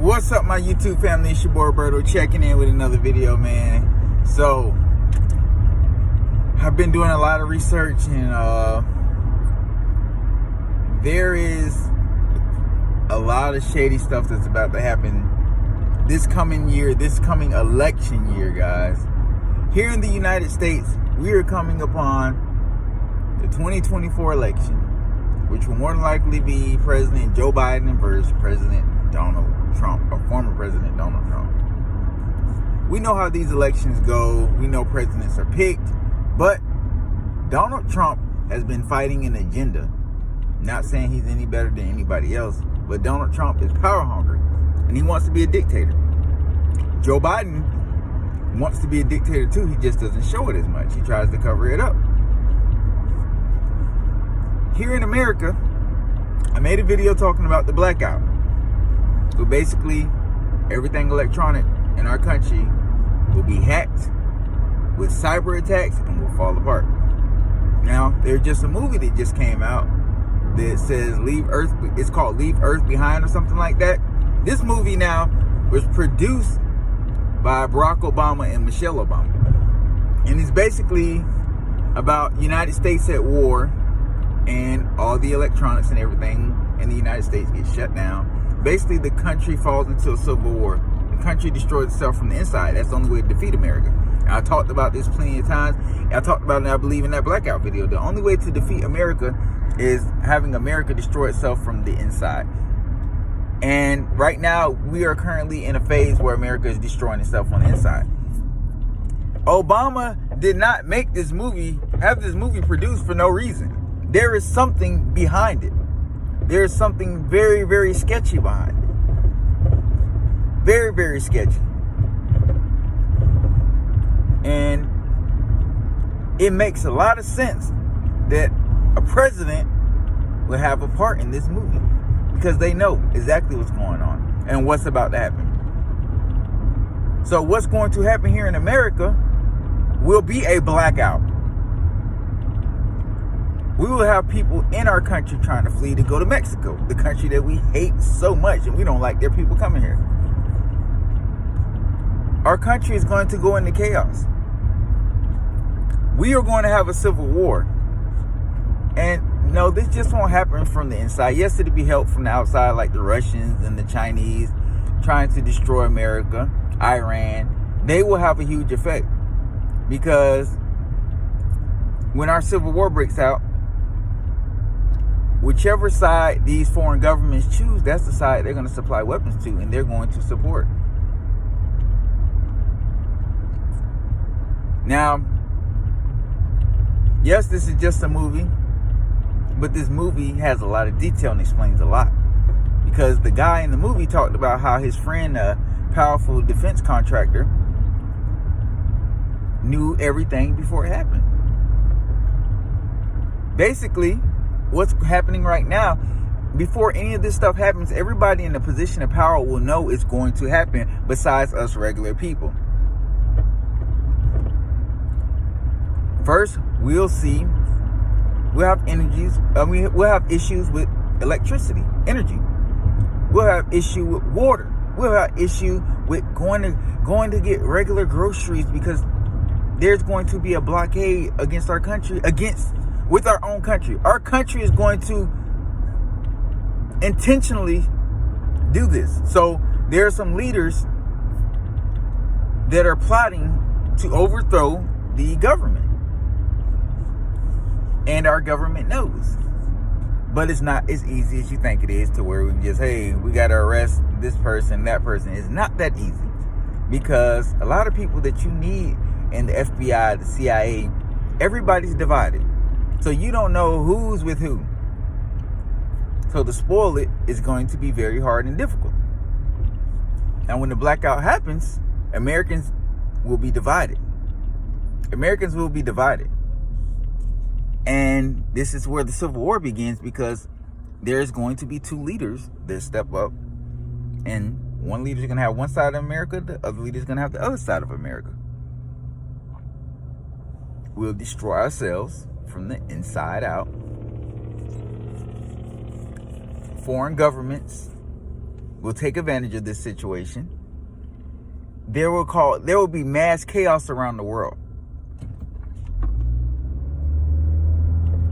What's up, my YouTube family? It's your boy Roberto checking in with another video, man. So I've been doing a lot of research, and there is a lot of shady stuff that's about to happen this coming year, this coming election year, guys. Here in the United States, we are coming upon the 2024 election, which will more than likely be President Joe Biden versus President Donald Trump, or former President Donald Trump. We know how these elections go. We know presidents are picked, but Donald Trump has been fighting an agenda. Not saying he's any better than anybody else, but Donald Trump is power hungry, and he wants to be a dictator. Joe Biden wants to be a dictator too. He just doesn't show it as much. He tries to cover it up. Here in America, I made a video talking about the blackout. So basically, everything electronic in our country will be hacked with cyber attacks and will fall apart. Now, there's just a movie that just came out that says Leave Earth, it's called Leave Earth Behind or something like that. This movie now was produced by Barack Obama and Michelle Obama. And it's basically about United States at war, and all the electronics and everything in the United States gets shut down. Basically, the country falls into a civil war. The country destroys itself from the inside. That's the only way to defeat America. And I talked about this plenty of times. I talked about it, I believe, in that blackout video. The only way to defeat America is having America destroy itself from the inside. And right now, we are currently in a phase where America is destroying itself on the inside. Obama did not make this movie, have this movie produced for no reason. There is something behind it. There is something very, very sketchy behind it. Very, very sketchy. And it makes a lot of sense that a president will have a part in this movie, because they know exactly what's going on and what's about to happen. So what's going to happen here in America will be a blackout. We will have people in our country trying to flee to go to Mexico, the country that we hate so much, and we don't like their people coming here. Our country is going to go into chaos. We are going to have a civil war. And no, this just won't happen from the inside. Yes, it'll be help from the outside, like the Russians and the Chinese trying to destroy America, Iran. They will have a huge effect, because when our civil war breaks out, whichever side these foreign governments choose, that's the side they're going to supply weapons to, and they're going to support. Now, yes, this is just a movie, but this movie has a lot of detail and explains a lot. Because the guy in the movie talked about how his friend, a powerful defense contractor, knew everything before it happened. Basically, what's happening right now, before any of this stuff happens, everybody in a position of power will know it's going to happen, besides us regular people. First, we'll have we'll have issues with electricity, energy. We'll have issue with water. We'll have issue with going to get regular groceries, because there's going to be a blockade against our country, with our own country. Our country is going to intentionally do this. So there are some leaders that are plotting to overthrow the government. And our government knows. But it's not as easy as you think it is, to where we can just, hey, we got to arrest this person, that person. It's not that easy. Because a lot of people that you need in the FBI, the CIA, everybody's divided. So you don't know who's with who. So to spoil it is going to be very hard and difficult. And when the blackout happens, Americans will be divided. Americans will be divided. And this is where the Civil War begins, because there's going to be two leaders that step up. And one leader's going to have one side of America, the other leader's going to have the other side of America. We'll destroy ourselves from the inside out. Foreign governments will take advantage of this situation. There will be mass chaos around the world.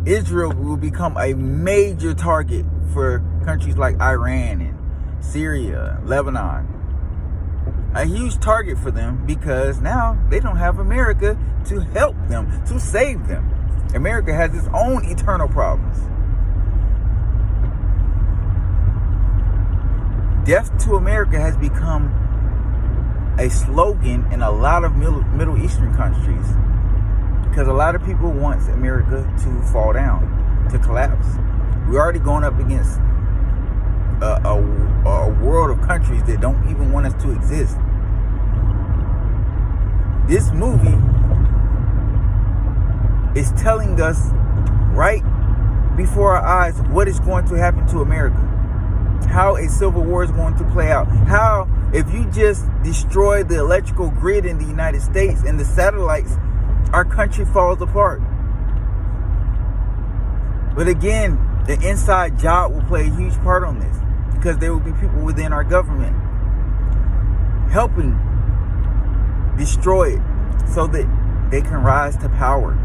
Israel will become a major target for countries like Iran and Syria, Lebanon. A huge target for them because now they don't have America to help them, to save them. America has its own eternal problems. Death to America has become a slogan in a lot of Middle Eastern countries because a lot of people want America to fall down, to collapse. We're already going up against a world of countries that don't even want us to exist. This movie is telling us right before our eyes what is going to happen to America. How a civil war is going to play out. How if you just destroy the electrical grid in the United States and the satellites, our country falls apart. But again, the inside job will play a huge part on this because there will be people within our government helping destroy it so that they can rise to power.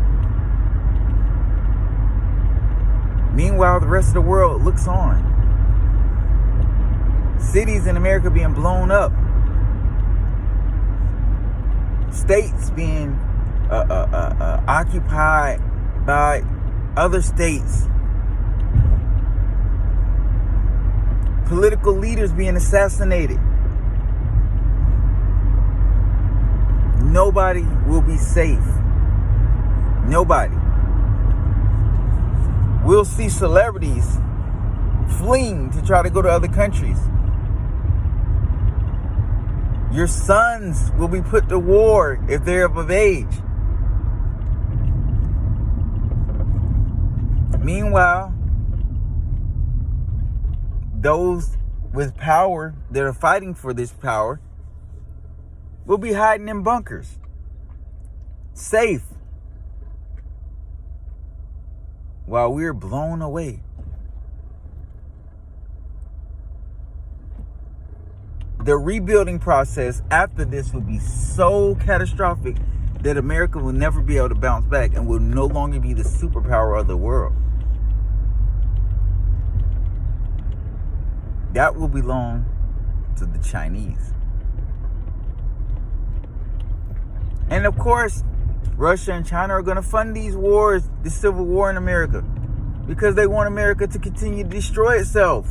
Meanwhile, the rest of the world looks on. Cities in America being blown up. States being occupied by other states. Political leaders being assassinated. Nobody will be safe. Nobody. We'll see celebrities fleeing to try to go to other countries. Your sons will be put to war if they're of age. Meanwhile, those with power that are fighting for this power will be hiding in bunkers, safe, while we're blown away. The rebuilding process after this will be so catastrophic that America will never be able to bounce back and will no longer be the superpower of the world. That will belong to the Chinese. And of course, Russia and China are going to fund these wars, the civil war in America, because they want America to continue to destroy itself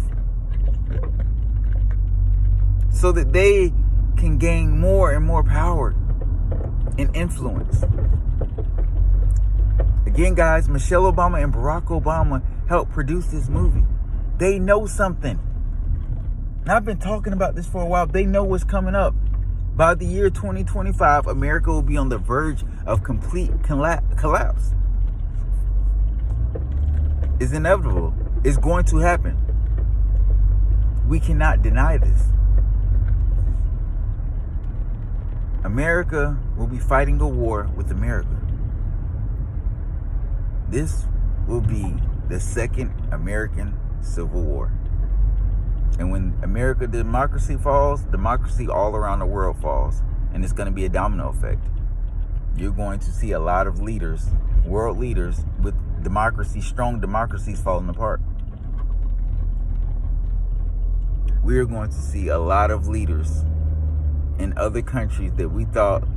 so that they can gain more and more power and influence. Again, guys, Michelle Obama and Barack Obama helped produce this movie. They know something. And I've been talking about this for a while. They know what's coming up. By the year 2025, America will be on the verge of complete collapse. It's inevitable. It's going to happen. We cannot deny this. America will be fighting a war with America. This will be the second American Civil War. And when American democracy falls, democracy all around the world falls. And it's going to be a domino effect. You're going to see a lot of leaders, world leaders, with democracy, strong democracies falling apart. We're going to see a lot of leaders in other countries that we thought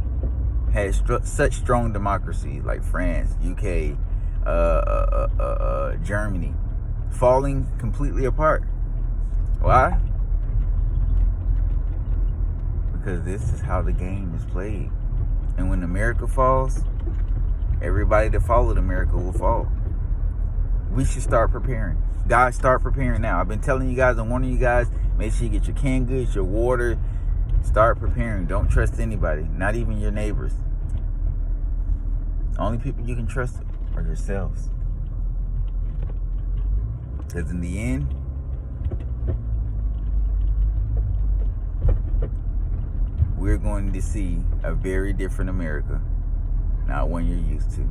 had such strong democracy, like France, UK, Germany, falling completely apart. Why? Because this is how the game is played. And when America falls, everybody that followed America will fall. We should start preparing. Guys, start preparing now. I've been telling you guys and warning you guys, make sure you get your canned goods, your water. Start preparing. Don't trust anybody, not even your neighbors. The only people you can trust are yourselves. Because in the end, we're going to see a very different America, not one you're used to.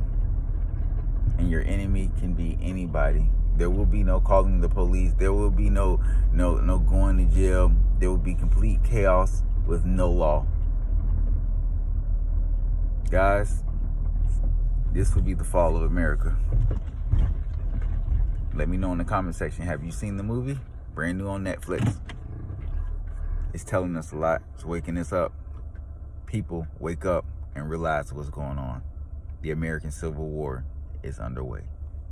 And your enemy can be anybody. There will be no calling the police. There will be no going to jail. there would be complete chaos with no law. Guys, this would be the fall of America. Let me know in the comment section, have you seen the movie? Brand new on Netflix. It's telling us a lot. It's waking us up. People, wake up and realize what's going on. The American Civil War is underway.